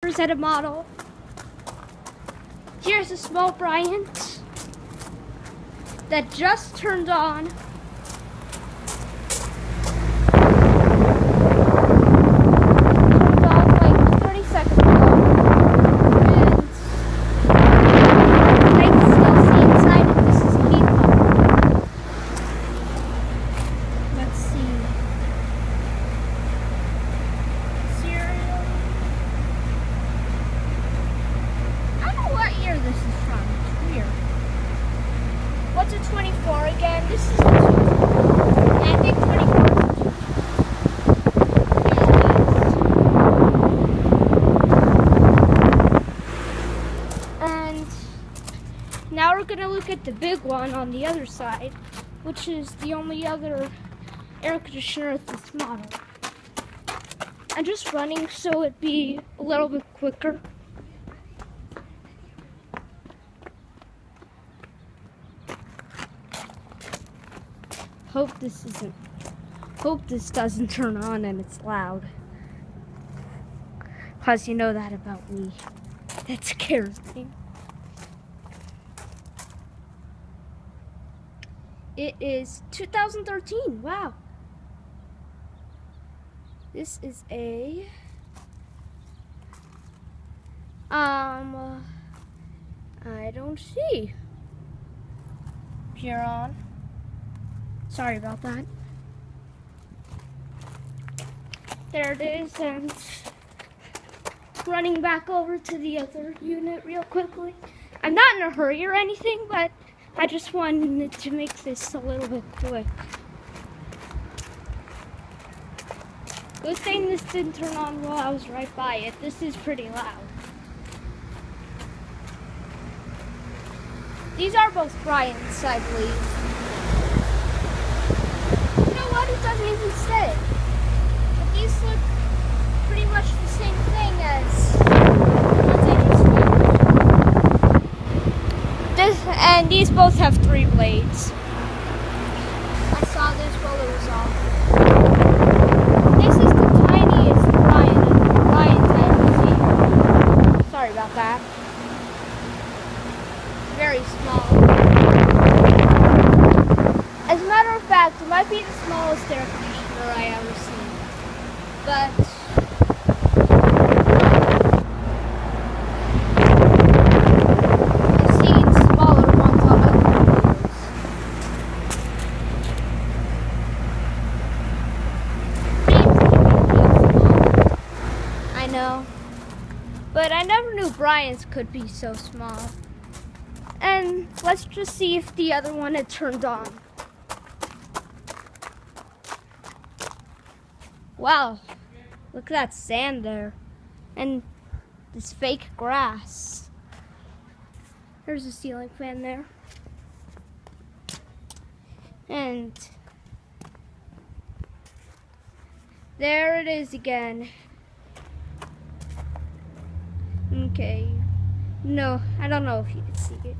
presented model. Here's a small Bryant that just turned on. Turned on like 30 seconds ago. And I can still see inside it. This is heat pump. Let's see. Cereal. I don't know what year this is from. It's weird. What's a 24 again? This is a 2. I think 24 is a 2. And now we're going to look at the big one on the other side, which is the only other air conditioner with this model. I'm just running so it'd be a little bit quicker. Hope this doesn't turn on and it's loud. 'Cause you know that about me. That scares me. It is 2013. Wow. This is a I don't see. Here on. Sorry about that. There it is, and running back over to the other unit real quickly. I'm not in a hurry or anything, but I just wanted to make this a little bit quick. Good thing this didn't turn on while I was right by it. This is pretty loud. These are both Bryant's, I believe. It doesn't even say. But these look pretty much the same thing as the ones I just filmed. And these both have 3 blades. I saw this while it was off. This is the tiniest Bryant I ever seen. Sorry about that. Very small. As a matter of fact, it might be the smallest air conditioner I ever seen. But I've seen smaller ones on other videos. I know. But I never knew Bryant's could be so small. And let's just see if the other one had turned on. Wow, look at that sand there, and this fake grass. There's a ceiling fan there. And there it is again. Okay, no, I don't know if you can see it.